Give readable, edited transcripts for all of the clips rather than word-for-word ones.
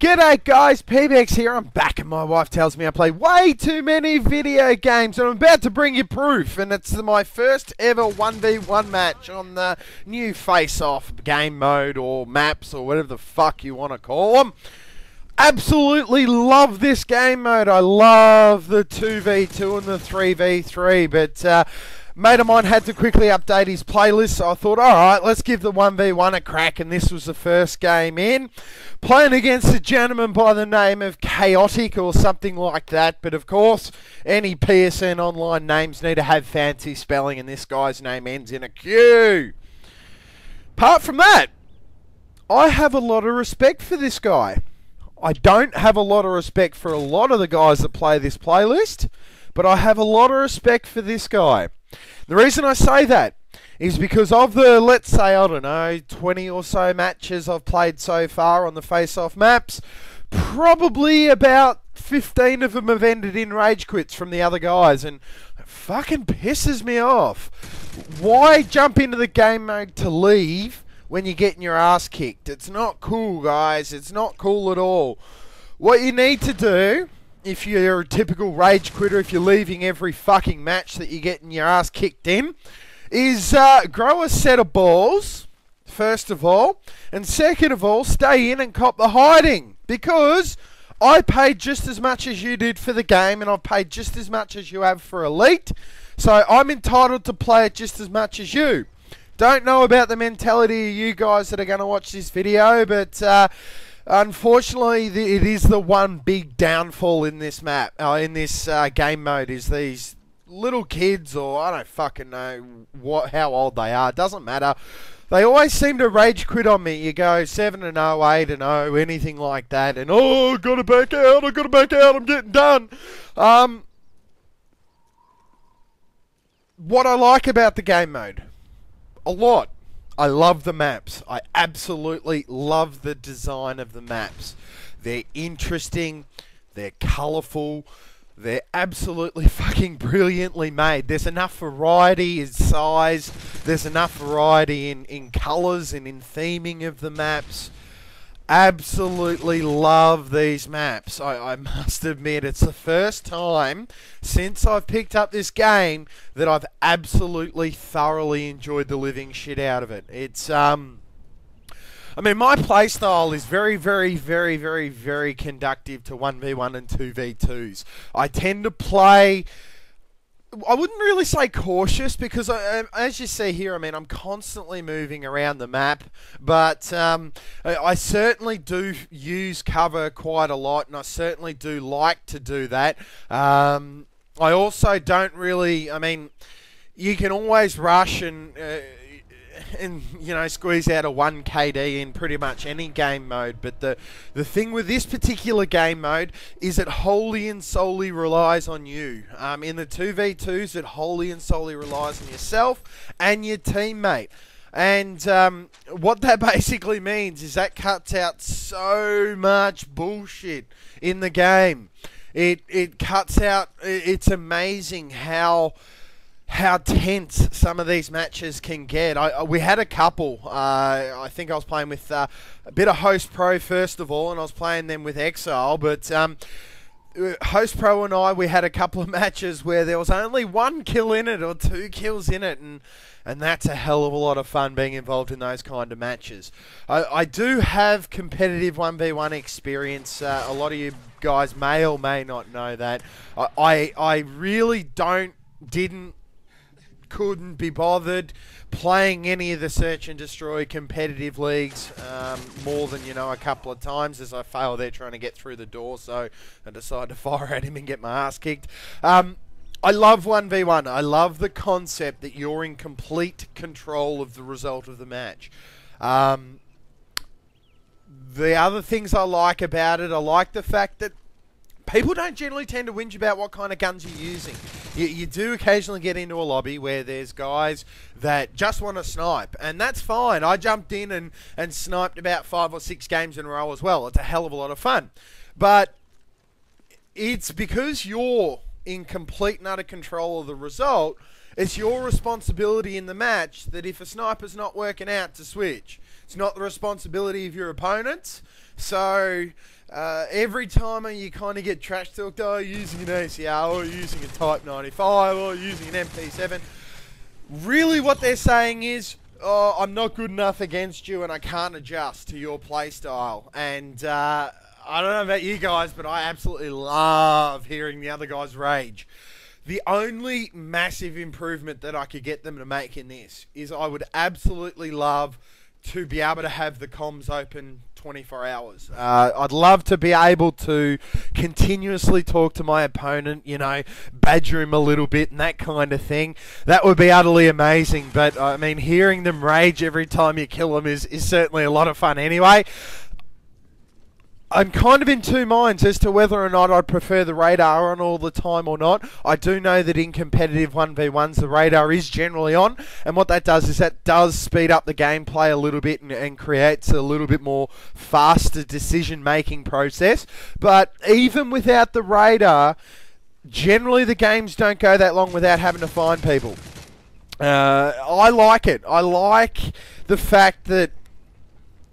G'day guys, PBX here. I'm back and my wife tells me I play way too many video games and I'm about to bring you proof, and it's my first ever 1v1 match on the new face-off game mode or maps or whatever the fuck you want to call them. Absolutely love this game mode. I love the 2v2 and the 3v3, but mate of mine had to quickly update his playlist, so I thought, alright, let's give the 1v1 a crack, and this was the first game in. Playing against a gentleman by the name of Chaotic or something like that, but of course, any PSN online names need to have fancy spelling, and this guy's name ends in a Q. Apart from that, I have a lot of respect for this guy. I don't have a lot of respect for a lot of the guys that play this playlist, but I have a lot of respect for this guy. The reason I say that is because of the, let's say, I don't know, 20 or so matches I've played so far on the face-off maps, probably about 15 of them have ended in rage quits from the other guys, and it fucking pisses me off. Why jump into the game mode to leave when you're getting your ass kicked? It's not cool, guys. It's not cool at all. What you need to do, if you're a typical rage quitter, if you're leaving every fucking match that you're getting your ass kicked in, is grow a set of balls, first of all, and second of all, stay in and cop the hiding. Because I paid just as much as you did for the game, and I've paid just as much as you have for Elite, so I'm entitled to play it just as much as you. Don't know about the mentality of you guys that are going to watch this video, but unfortunately, it is the one big downfall in this map, in this game mode, is these little kids, or I don't fucking know how old they are. Doesn't matter. They always seem to rage quit on me. You go 7-0, 8-0, anything like that, and oh, gotta back out. I gotta back out. I'm getting done. What I like about the game mode, a lot. I love the maps. I absolutely love the design of the maps. They're interesting. They're colourful. They're absolutely fucking brilliantly made. There's enough variety in size. There's enough variety in colours and in theming of the maps. Absolutely love these maps. I must admit, it's the first time since I've picked up this game that I've absolutely thoroughly enjoyed the living shit out of it. It's I mean, my playstyle is very, very, very, very, very conductive to 1v1 and 2v2s. I tend to play, I wouldn't really say cautious, because as you see here, I mean, I'm constantly moving around the map, but I certainly do use cover quite a lot, and I certainly do like to do that. I also don't really, I mean, you can always rush and you know, squeeze out a 1 KD in pretty much any game mode, but the thing with this particular game mode is it wholly and solely relies on you. In the 2v2s, it wholly and solely relies on yourself and your teammate. And what that basically means is that cuts out so much bullshit in the game. It cuts out, it's amazing how tense some of these matches can get. We had a couple. I think I was playing with a bit of Host Pro first of all, and I was playing them with Exile. But Host Pro and we had a couple of matches where there was only 1 kill in it or 2 kills in it, and that's a hell of a lot of fun being involved in those kind of matches. I do have competitive 1v1 experience. A lot of you guys may or may not know that. I really couldn't be bothered playing any of the search and destroy competitive leagues more than, you know, a couple of times, as I failed there trying to get through the door, so I decided to fire at him and get my ass kicked. I love 1v1. I love the concept that you're in complete control of the result of the match. The other things I like about it, I like the fact that people don't generally tend to whinge about what kind of guns you're using. You do occasionally get into a lobby where there's guys that just want to snipe, and that's fine. I jumped in and sniped about 5 or 6 games in a row as well. It's a hell of a lot of fun. But it's because you're in complete and utter control of the result, it's your responsibility in the match that if a sniper's not working out, to switch. It's not the responsibility of your opponents. So every time you kind of get trash talked, oh, using an ACR or using a Type 95 or using an MP7. Really what they're saying is, oh, I'm not good enough against you and I can't adjust to your playstyle. And I don't know about you guys, but I absolutely love hearing the other guys rage. The only massive improvement that I could get them to make in this is I would absolutely love to be able to have the comms open 24 hours. I'd love to be able to continuously talk to my opponent, you know, badger him a little bit and that kind of thing. That would be utterly amazing. But, I mean, hearing them rage every time you kill them is certainly a lot of fun anyway. I'm kind of in two minds as to whether or not I'd prefer the radar on all the time or not. I do know that in competitive 1v1s the radar is generally on, and what that does is that does speed up the gameplay a little bit and creates a little bit more faster decision making process. But even without the radar, generally the games don't go that long without having to find people. I like it. I like the fact that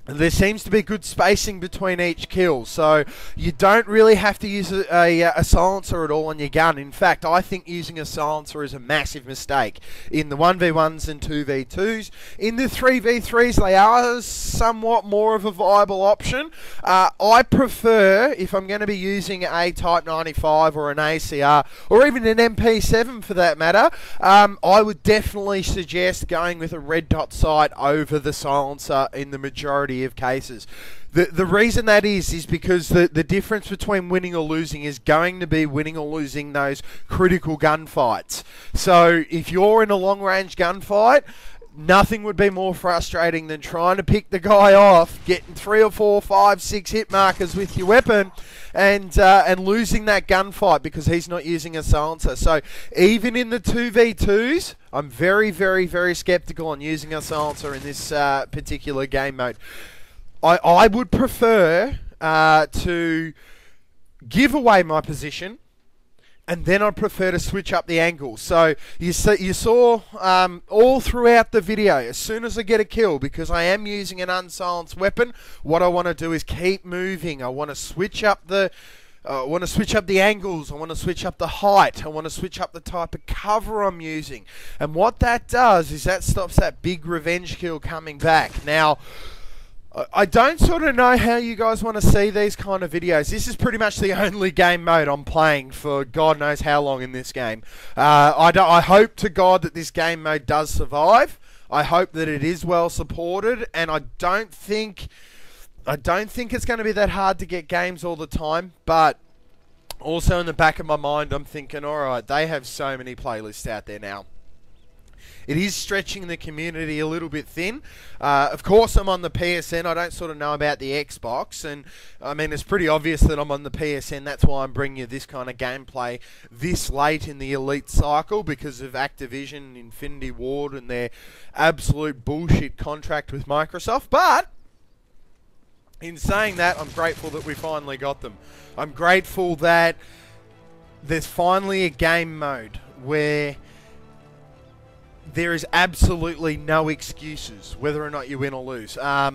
there seems to be good spacing between each kill, so you don't really have to use a silencer at all on your gun. In fact, I think using a silencer is a massive mistake. In the 1v1s and 2v2s, in the 3v3s they are somewhat more of a viable option. I prefer, if I'm going to be using a Type 95 or an ACR, or even an MP7 for that matter, I would definitely suggest going with a red dot sight over the silencer in the majority of cases. The reason that is because the difference between winning or losing is going to be winning or losing those critical gunfights. So if you're in a long range gunfight, nothing would be more frustrating than trying to pick the guy off, getting 3 or 4, 5, 6 hit markers with your weapon, and losing that gunfight because he's not using a silencer. So even in the 2v2s, I'm very, very, very skeptical on using a silencer in this particular game mode. I would prefer to give away my position, and then I'd prefer to switch up the angle. So you saw all throughout the video, as soon as I get a kill, because I am using an unsilenced weapon, what I want to do is keep moving. I want to switch up the angles, I want to switch up the height, I want to switch up the type of cover I'm using. And what that does is that stops that big revenge kill coming back. Now, I don't sort of know how you guys want to see these kind of videos. This is pretty much the only game mode I'm playing for God knows how long in this game. I hope to God that this game mode does survive. I hope that it is well supported, and I don't think it's going to be that hard to get games all the time. But also in the back of my mind, I'm thinking, all right, they have so many playlists out there now. It is stretching the community a little bit thin. Of course, I'm on the PSN. I don't sort of know about the Xbox. And, I mean, it's pretty obvious that I'm on the PSN. That's why I'm bringing you this kind of gameplay this late in the Elite cycle, because of Activision, Infinity Ward, and their absolute bullshit contract with Microsoft. But in saying that, I'm grateful that we finally got them. I'm grateful that there's finally a game mode where there is absolutely no excuses whether or not you win or lose. I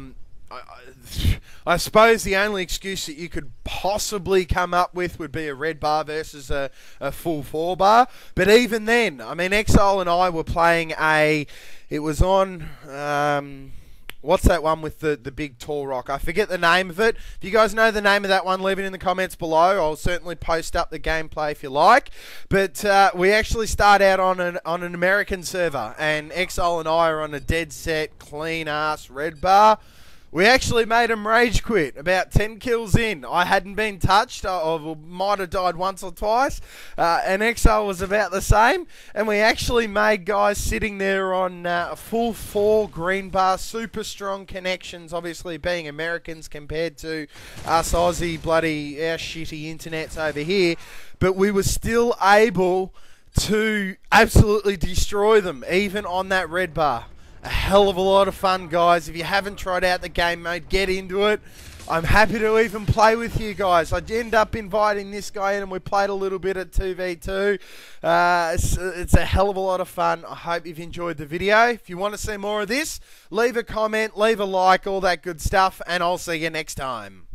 suppose the only excuse that you could possibly come up with would be a red bar versus a full 4 bar. But even then, I mean, Exile and I were playing it was on, what's that one with the big tall rock? I forget the name of it. If you guys know the name of that one, leave it in the comments below. I'll certainly post up the gameplay if you like. But we actually start out on an American server, and Exile and I are on a dead set, clean ass red bar. We actually made him rage quit about 10 kills in. I hadn't been touched. I might have died once or twice. And Exile was about the same. And we actually made guys sitting there on full 4 green bar, super strong connections, obviously being Americans compared to us Aussie, bloody, our shitty internets over here. But we were still able to absolutely destroy them, even on that red bar. A hell of a lot of fun, guys. If you haven't tried out the game mode, get into it. I'm happy to even play with you guys. I end up inviting this guy in, and we played a little bit at 2v2. It's a hell of a lot of fun. I hope you've enjoyed the video. If you want to see more of this, leave a comment, leave a like, all that good stuff, and I'll see you next time.